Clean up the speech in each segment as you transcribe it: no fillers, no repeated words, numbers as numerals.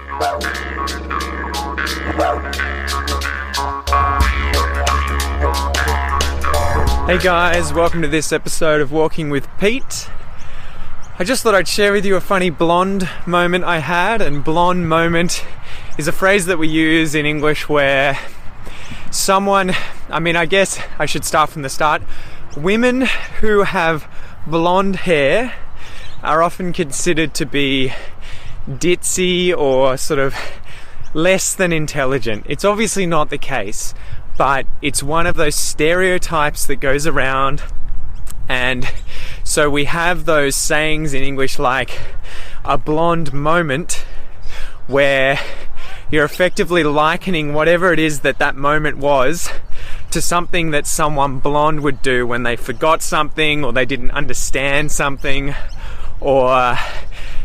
Hey guys, welcome to this episode of Walking with Pete. I just thought I'd share with you a funny blonde moment I had, and blonde moment is a phrase that we use in English where I guess I should start from the start. Women who have blonde hair are often considered to be ditzy or sort of less than intelligent. It's obviously not the case, but it's one of those stereotypes that goes around, and so we have those sayings in English like a blonde moment, where you're effectively likening whatever it is that moment was to something that someone blonde would do when they forgot something, or they didn't understand something, or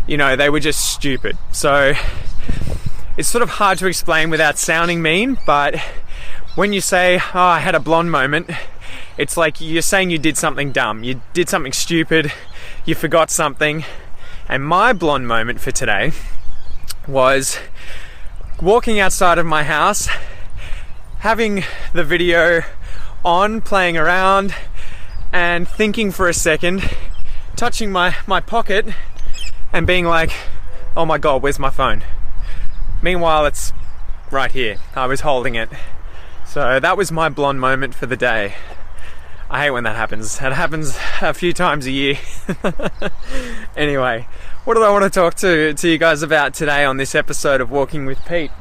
they were just stupid. So it's sort of hard to explain without sounding mean, but when you say, oh, I had a blonde moment, it's like you're saying you did something dumb, you did something stupid, you forgot something. And my blonde moment for today was walking outside of my house, having the video on, playing around, and thinking for a second, touching my pocket and being like, oh my god, where's my phone? Meanwhile, it's right here. I was holding it. So that was my blonde moment for the day. I hate when that happens. It happens a few times a year. Anyway, what do I want to talk to you guys about today on this episode of Walking with Pete?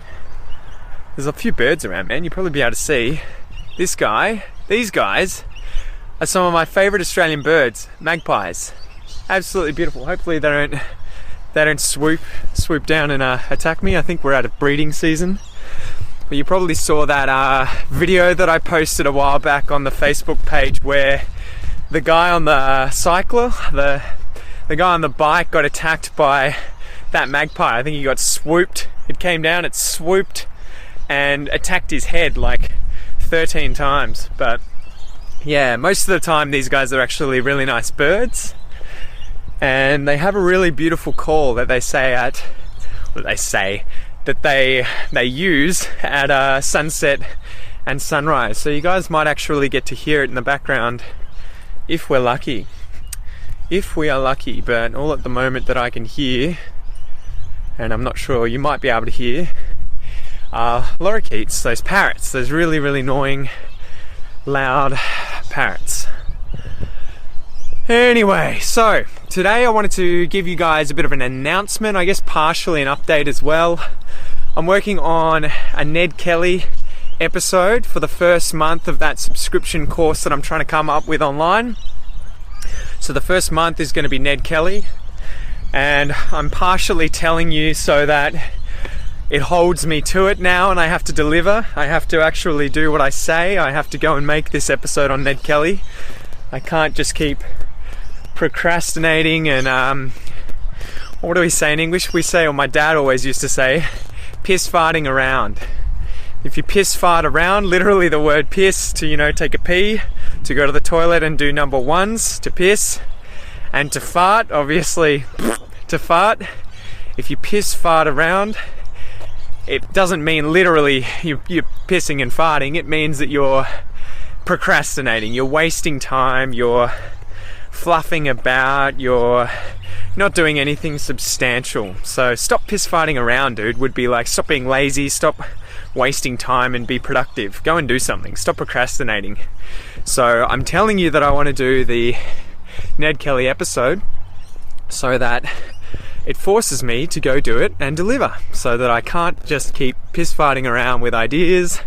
There's a few birds around, man. You'll probably be able to see. These guys are some of my favourite Australian birds, magpies. Absolutely beautiful. Hopefully they don't swoop down and attack me. I think we're out of breeding season. But you probably saw that video that I posted a while back on the Facebook page where the guy on the cycler, the guy on the bike got attacked by that magpie. I think he got swooped. It came down, it swooped and attacked his head like 13 times. But yeah, most of the time these guys are actually really nice birds. And they have a really beautiful call that they use at sunset and sunrise. So you guys might actually get to hear it in the background if we're lucky. If we are lucky, but all at the moment that I can hear, and I'm not sure you might be able to hear, are lorikeets, those parrots, those really, really annoying, loud parrots. Anyway, so today I wanted to give you guys a bit of an announcement, I guess partially an update as well. I'm working on a Ned Kelly episode for the first month of that subscription course that I'm trying to come up with online. So the first month is going to be Ned Kelly, and I'm partially telling you so that it holds me to it now, and I have to deliver. I have to actually do what I say. I have to go and make this episode on Ned Kelly. I can't just keep procrastinating and what do we say in English? We say, or my dad always used to say, piss farting around. If you piss fart around, literally the word piss, to take a pee, to go to the toilet and do number ones, to piss, and to fart, obviously to fart. If you piss fart around, it doesn't mean literally you're pissing and farting. It means that you're procrastinating, you're wasting time, you're fluffing about, you're not doing anything substantial. So stop piss farting around, dude, would be like stop being lazy, stop wasting time and be productive. Go and do something. Stop procrastinating. So I'm telling you that I want to do the Ned Kelly episode so that it forces me to go do it and deliver, so that I can't just keep piss farting around with ideas.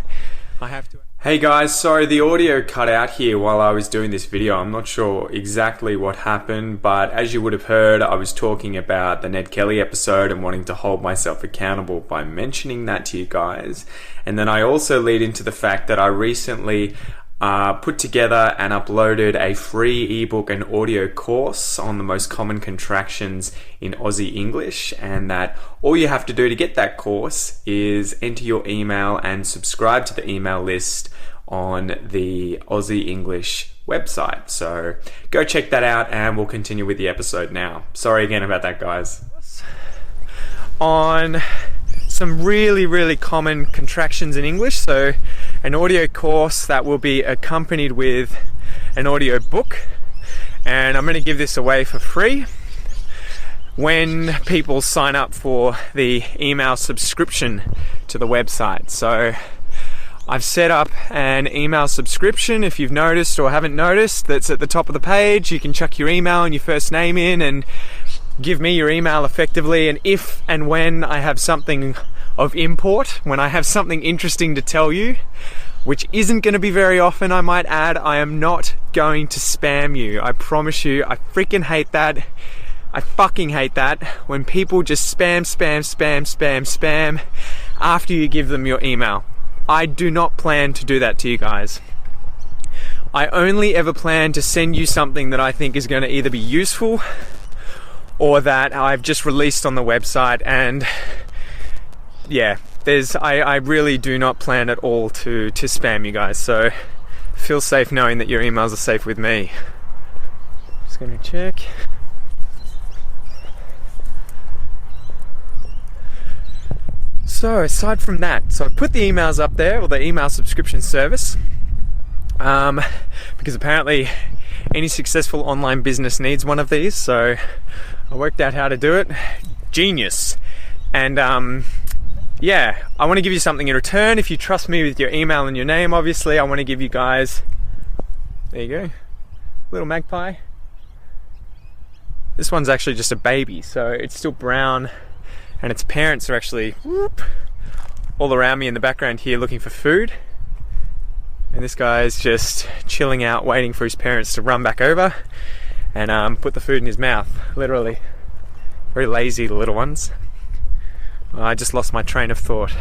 I have to. Hey guys, sorry the audio cut out here while I was doing this video. I'm not sure exactly what happened, but as you would have heard, I was talking about the Ned Kelly episode and wanting to hold myself accountable by mentioning that to you guys. And then I also lead into the fact that I recently put together and uploaded a free ebook and audio course on the most common contractions in Aussie English, and that all you have to do to get that course is enter your email and subscribe to the email list on the Aussie English website. So go check that out and we'll continue with the episode now. Sorry again about that, guys. On some really common contractions in English. So an audio course that will be accompanied with an audio book, and I'm going to give this away for free when people sign up for the email subscription to the website. So I've set up an email subscription. If you've noticed or haven't noticed, that's at the top of the page. You can chuck your email and your first name in and give me your email effectively, and if and when I have something of import, when I have something interesting to tell you, which isn't going to be very often, I might add, I am not going to spam you. I promise you. I freaking hate that. I fucking hate that when people just spam after you give them your email. I do not plan to do that to you guys. I only ever plan to send you something that I think is going to either be useful or that I've just released on the website. And yeah, I really do not plan at all to spam you guys. So feel safe knowing that your emails are safe with me. Just going to check. So aside from that, so I've put the emails up there, or the email subscription service, because apparently any successful online business needs one of these. So I worked out how to do it. Genius. And yeah, I want to give you something in return. If you trust me with your email and your name, obviously, I want to give you guys, there you go, little magpie. This one's actually just a baby, so it's still brown, and its parents are actually all around me in the background here looking for food. And this guy's just chilling out, waiting for his parents to run back over and put the food in his mouth, literally. Very lazy, the little ones. I just lost my train of thought.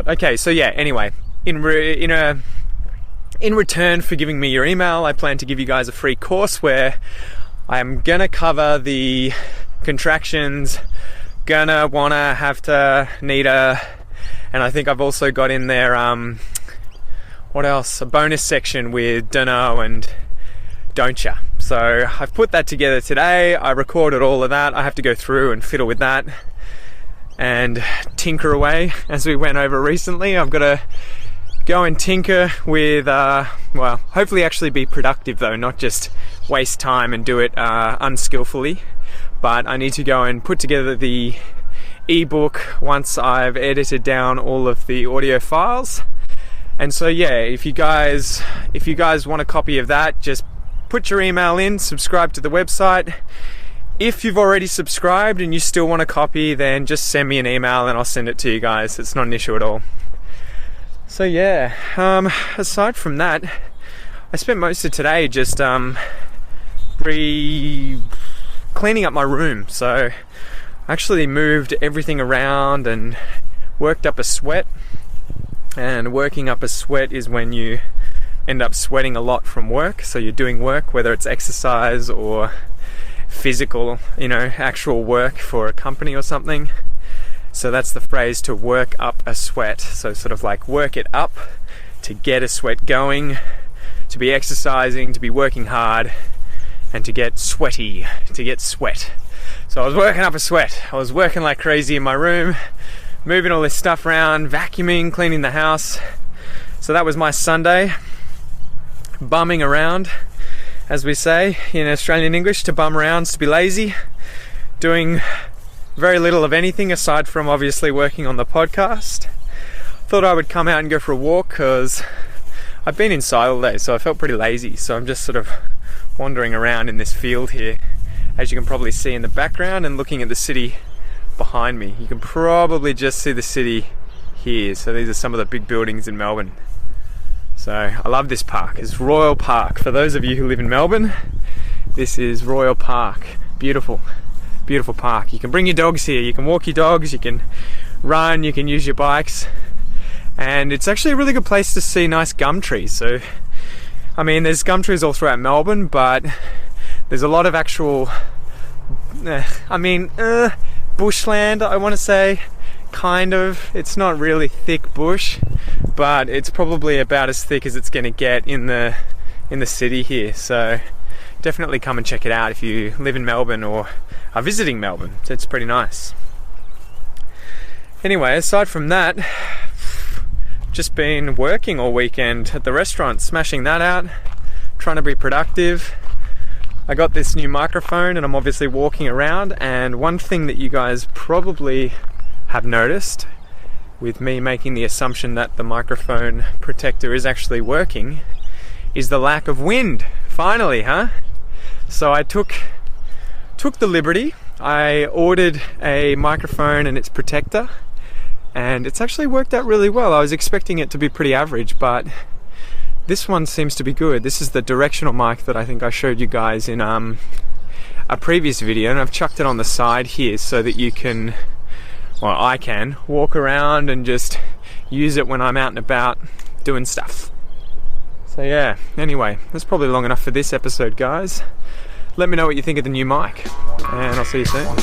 Okay, so yeah, anyway, in return for giving me your email, I plan to give you guys a free course where I'm gonna cover the contractions, gonna, wanna, have to, need a, and I think I've also got in there, what else? A bonus section with dunno and don'tcha. So I've put that together today. I recorded all of that. I have to go through and fiddle with that and tinker away as we went over recently. I've got to go and tinker with, well, hopefully actually be productive though, not just waste time and do it unskillfully. But I need to go and put together the ebook once I've edited down all of the audio files. And so yeah, if you guys want a copy of that, just put your email in, subscribe to the website. If you've already subscribed and you still want a copy, then just send me an email and I'll send it to you guys. It's not an issue at all. So yeah, aside from that, I spent most of today just cleaning up my room. So I actually moved everything around and worked up a sweat. And working up a sweat is when you end up sweating a lot from work. So you're doing work, whether it's exercise or physical, actual work for a company or something. So that's the phrase, to work up a sweat. So sort of like work it up to get a sweat going, to be exercising, to be working hard, and to get sweaty, to get sweat. So I was working up a sweat. I was working like crazy in my room, moving all this stuff around, vacuuming, cleaning the house. So that was my Sunday. Bumming around, as we say in Australian English. To bum around is to be lazy, doing very little of anything aside from obviously working on the podcast. Thought I would come out and go for a walk because I've been inside all day, so I felt pretty lazy. So I'm just sort of wandering around in this field here, as you can probably see in the background, and looking at the city behind me. You can probably just see the city here. So these are some of the big buildings in Melbourne. So I love this park. It's Royal Park. For those of you who live in Melbourne, this is Royal Park. Beautiful, beautiful park. You can bring your dogs here. You can walk your dogs, you can run, you can use your bikes. And it's actually a really good place to see nice gum trees. So, I mean, there's gum trees all throughout Melbourne, but there's a lot of actual, bushland, I want to say. Kind of. It's not really thick bush, but it's probably about as thick as it's going to get in the city here. So definitely come and check it out if you live in Melbourne or are visiting Melbourne. It's pretty nice. Anyway, aside from that, just been working all weekend at the restaurant, smashing that out, trying to be productive. I got this new microphone and I'm obviously walking around, and one thing that you guys probably have noticed with me making the assumption that the microphone protector is actually working is the lack of wind. Finally, huh? So I took the liberty. I ordered a microphone and its protector, and it's actually worked out really well. I was expecting it to be pretty average, but this one seems to be good. This is the directional mic that I think I showed you guys in a previous video, and I've chucked it on the side here so that you can, well, I can walk around and just use it when I'm out and about doing stuff. So yeah, anyway, that's probably long enough for this episode, guys. Let me know what you think of the new mic, and I'll see you soon.